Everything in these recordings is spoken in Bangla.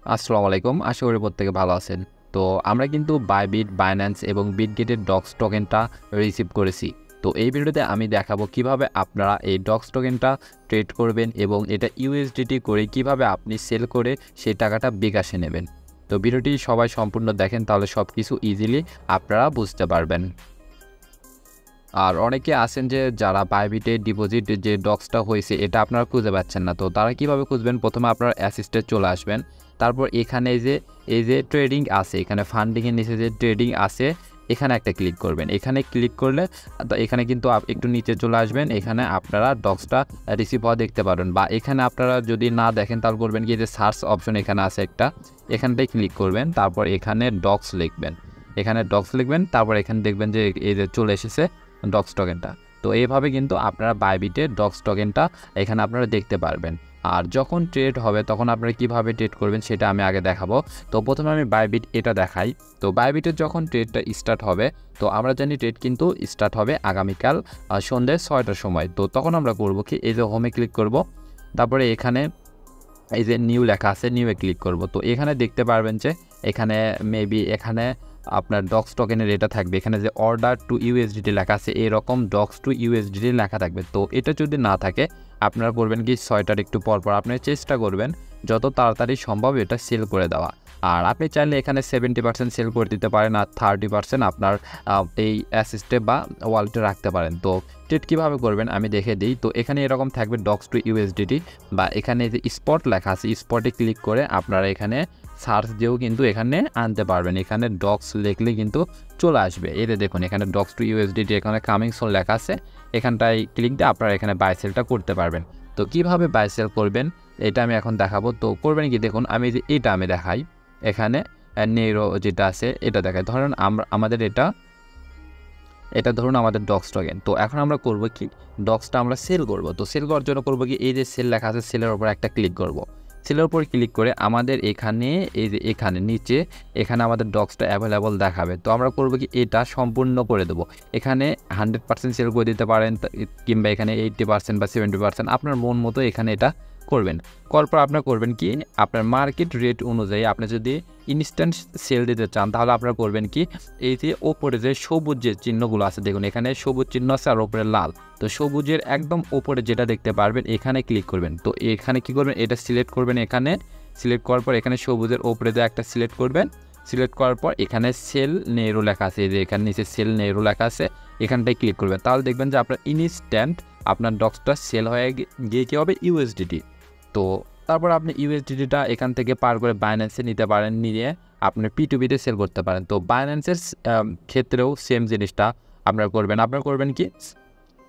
আসসালামু আলাইকুম। আশা করি প্রত্যেকে ভালো আছেন। তো আমরা কিন্তু বাইবিট, বাইন্যান্স এবং বিটগেটের ডক্স টোকেনটা রিসিভ করেছি। তো এই ভিডিওতে আমি দেখাবো কিভাবে আপনারা এই ডক্স টোকেনটা ট্রেড করবেন এবং এটা ইউএসডিটি করে কিভাবে আপনি সেল করে সেই টাকাটা বিকাশে নেবেন। তো ভিডিওটি সবাই সম্পূর্ণ দেখেন, তাহলে সব কিছু ইজিলি আপনারা বুঝতে পারবেন। আর অনেকে আছেন যে যারা বাইবিটে ডিপোজিট যে ডক্সটা হয়েছে এটা আপনারা খুঁজে পাচ্ছেন না। তো তারা কিভাবে খুঁজবেন? প্রথমে আপনার অ্যাসিস্টে চলে আসবেন। তারপর এখানে এই যে ট্রেডিং আছে, এখানে ফান্ডিংয়ের নিচে যে ট্রেডিং আছে এখানে একটা ক্লিক করবেন। এখানে ক্লিক করলে এখানে কিন্তু একটু নিচে চলে আসবেন। এখানে আপনারা ডক্সটা রিসিভ হওয়া দেখতে পারেন, বা এখানে আপনারা যদি না দেখেন তাহলে করবেন কি, যে সার্চ অপশন এখানে আছে একটা, এখানটায় ক্লিক করবেন। তারপর এখানে ডক্স লিখবেন, তারপর এখানে দেখবেন যে এই যে চলে এসেছে ডক্স টোকেনটা। তো এইভাবে কিন্তু আপনারা বাইবিটে ডক্স টোকেনটা এখানে আপনারা দেখতে পারবেন। আর যখন ট্রেড হবে তখন আপনারা কিভাবে ট্রেড করবেন সেটা আমি আগে দেখাবো। তো প্রথমে আমি বাইবিট এটা দেখাই। তো বাইবিটের যখন ট্রেডটা স্টার্ট হবে, তো আমরা জানি ট্রেড কিন্তু স্টার্ট হবে আগামীকাল সন্ধ্যে 6টার সময়। তো তখন আমরা করব কি, এই যে হোমে ক্লিক করব, তারপরে এখানে এই যে নিউ লেখা আছে, নিউয়ে ক্লিক করব। তো এখানে দেখতে পারবেন যে এখানে মেবি এখানে আপনার ডক্স টোকেনের এটা থাকবে, এখানে যে অর্ডার টু ইউএসডিটি লেখা আছে এরকম ডক্স টু ইউএসডিটি লেখা থাকবে। তো এটা যদি না থাকে আপনারা করবেন কি, 6টার একটু পর আপনারা চেষ্টা করবেন যত তাড়াতাড়ি সম্ভব এটা সেল করে দেওয়া। আর আপনি চাইলে এখানে 70% সেল করে দিতে পারেন, আর 30% আপনার এই অ্যাসিস্টে বা ওয়ালেটে রাখতে পারেন। তো ট্রেড কীভাবে করবেন আমি দেখে দিই। তো এখানে এরকম থাকবে ডক্স টু ইউএসডিটি, বা এখানে যে স্পট লেখা আছে স্পটে ক্লিক করে আপনারা এখানে সার্চ দিয়েও কিন্তু এখানে আনতে পারবেন। এখানে ডক্স লিখলে কিন্তু চলে আসবে। এতে দেখুন এখানে ডক্স টু ইউএসডিটি, এখানে কামিং সোন লেখা আছে, এখানটায় ক্লিক দিয়ে আপনারা এখানে বাই সেলটা করতে পারবেন। তো কিভাবে বাই সেল করবেন এটা আমি এখন দেখাবো। তো করবেন কি, দেখুন আমি যে এটা আমি দেখাই, এখানে নেরো যেটা আছে এটা দেখাই। ধরুন আমাদের এটা ধরুন আমাদের ডক্স টোকেন। তো এখন আমরা করব কি, ডক্সটা আমরা সেল করব। তো সেল করার জন্য করব কি, এই যে সেল লেখা আছে সেলের উপর একটা ক্লিক করব। সেলের উপর ক্লিক করে আমাদের এখানে এই যে এখানে নিচে এখানে আমাদের ডক্সটা অ্যাভেলেবল দেখাবে। তো আমরা করব কি, এটা সম্পূর্ণ করে দেবো। এখানে 100% সেল করে দিতে পারেন, কিংবা এখানে 80% বা 70% আপনার মন মতো এখানে এটা করবেন। করার পর আপনার করবেন কি, আপনার মার্কেট রেট অনুযায়ী আপনি যদি ইনস্ট্যান্ট সেল দিতে চান তাহলে আপনারা করবেন কি, এই যে ওপরে যে সবুজ যে চিহ্নগুলো আছে, দেখুন এখানে সবুজ চিহ্ন আছে আর ওপরে লাল। তো সবুজের একদম ওপরে যেটা দেখতে পারবেন এখানে ক্লিক করবেন। তো এখানে কি করবেন, এটা সিলেক্ট করবেন। এখানে সিলেক্ট করার পর এখানে সবুজের ওপরে যে একটা সিলেক্ট করবেন। সিলেক্ট করার পর এখানে সেল নেরো লেখা আছে, এই যে এখানে নিচে সেল নেরো লেখা আছে, এখানটায় ক্লিক করবেন। তাহলে দেখবেন যে আপনার ইনস্ট্যান্ট আপনার ডক্সটা সেল হয়ে গিয়ে কী হবে, ইউএসডিটি। তো তারপর আপনি ইউএসডিটিটা এখান থেকে পার করে বাইন্যান্সে নিতে পারেন, নিয়ে আপনি P2P-তে সেল করতে পারেন। তো বাইন্যান্সের ক্ষেত্রেও সেম জিনিসটা আপনারা করবেন কি,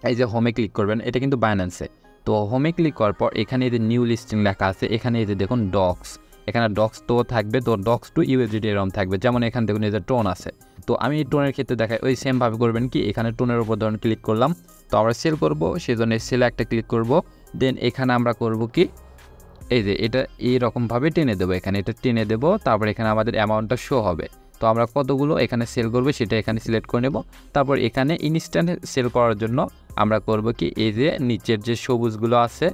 এই যে হোমে ক্লিক করবেন, এটা কিন্তু বাইন্যান্সে। তো হোমে ক্লিক করার পর এখানে এই যে নিউ লিস্টিং লেখা আছে, এখানে এই যে দেখুন ডক্স, এখানে ডক্স তো থাকবে। তো ডক্স টু ইউএসডিটি এরকম থাকবে, যেমন এখানে দেখুন এই যে টোন আছে। তো আমি টোনের ক্ষেত্রে দেখাই, ওই সেমভাবে করবেন কি, এখানে টোনের উপর ধরুন ক্লিক করলাম। তো আমরা সেল করব, সেজন্য সেলে একটা ক্লিক করব। দেন এখানে আমরা করব কি, এই যে এটা এইরকমভাবে টেনে দেবো, এখানে এটা টেনে দেবো। তারপর এখানে আমাদের অ্যামাউন্টটা শো হবে। তো আমরা কতগুলো এখানে সেল করবো সেটা এখানে সিলেক্ট করে নেব। তারপর এখানে ইনস্ট্যান্ট সেল করার জন্য আমরা করব কি, এই যে নিচের যে সবুজগুলো আছে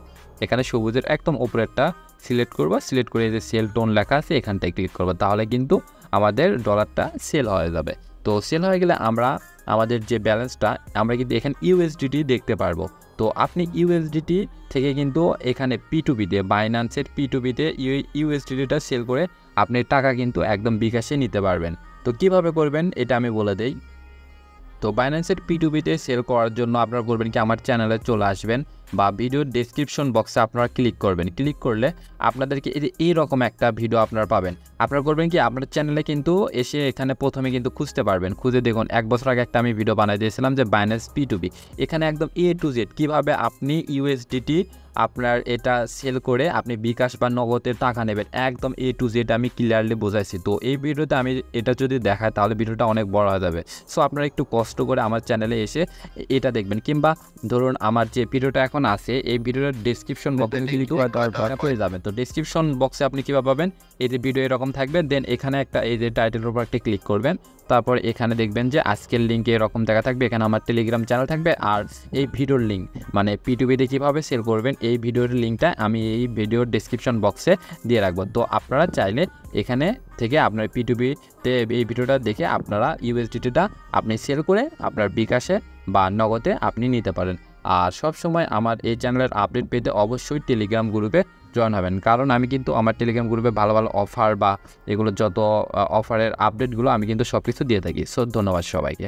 এখানে সবুজের একদম উপরেরটা সিলেক্ট করব। সিলেক্ট করে এই যে সেল টোন লেখা আছে এখানটায় ক্লিক করব, তাহলে কিন্তু আমাদের ডলারটা সেল হয়ে যাবে। তো সেল হয়ে গেলে আমরা আমাদের যে ব্যালেন্সটা আমরা কিন্তু এখানে ইউএসডিটি দেখতে পারবো। তো আপনি ইউএসডিটি থেকে কিন্তু এখানে P2P-তে, বাইন্যান্সের P2P-তে ইউএসডিটিটা সেল করে আপনি টাকা কিন্তু একদম বিকাশে নিতে পারবেন। তো কিভাবে করবেন এটা আমি বলে দেই। তো বাইন্যান্সের P2P-তে সেল করার জন্য আপনারা করবেন কি, আমার চ্যানেলে চলে আসবেন, বা ভিডিওর ডেসক্রিপশন বক্সে আপনারা ক্লিক করবেন। ক্লিক করলে আপনাদেরকে এই যে এইরকম একটা ভিডিও আপনারা পাবেন। আপনারা করবেন কি, আপনার চ্যানেলে কিন্তু এসে এখানে প্রথমে কিন্তু খুঁজতে পারবেন। খুঁজে দেখুন 1 বছর আগে একটা আমি ভিডিও বানিয়ে দিয়েছিলাম যে বাইন্যান্স P2P, এখানে একদম A to Z কীভাবে আপনি ইউএসডিটি আপনার এটা সেল করে আপনি বিকাশ বা নগদের টাকা নেবেন, একদম A to Z আমি ক্লিয়ারলি বোঝাইছি। তো এই ভিডিওতে আমি এটা যদি দেখাই তাহলে ভিডিওটা অনেক বড় হয়ে যাবে। সো আপনারা একটু কষ্ট করে আমার চ্যানেলে এসে এটা দেখবেন, কিংবা ধরুন আমার যে ভিডিওটা এখন এখন আছে এই ভিডিওর ডেসক্রিপশন বক্সে ক্লিক করে দেওয়ার পর পেয়ে যাবেন। তো ডেসক্রিপশন বক্সে আপনি কীভাবে পাবেন, এই যে ভিডিও এরকম থাকবে, দেন এখানে একটা এই যে টাইটেলের উপর একটা ক্লিক করবেন, তারপর এখানে দেখবেন যে আজকের লিঙ্কে এরকম দেখা থাকবে, এখানে আমার টেলিগ্রাম চ্যানেল থাকবে, আর এই ভিডিওর লিঙ্ক মানে P2P-তে কীভাবে সেল করবেন এই ভিডিওর লিঙ্কটা আমি এই ভিডিওর ডেসক্রিপশন বক্সে দিয়ে রাখবো। তো আপনারা চাইলে এখানে থেকে আপনার P2P-তে এই ভিডিওটা দেখে আপনারা USDT-টা আপনি সেল করে আপনার বিকাশে বা নগদে আপনি নিতে পারেন। আর সব সময় আমার এই চ্যানেলের আপডেট পেতে অবশ্যই টেলিগ্রাম গ্রুপে জয়েন হবেন, কারণ আমি কিন্তু আমার টেলিগ্রাম গ্রুপে ভালো ভালো অফার বা এগুলো যত অফারের আপডেটগুলো আমি কিন্তু সব কিছু দিয়ে থাকি। সো ধন্যবাদ সবাইকে।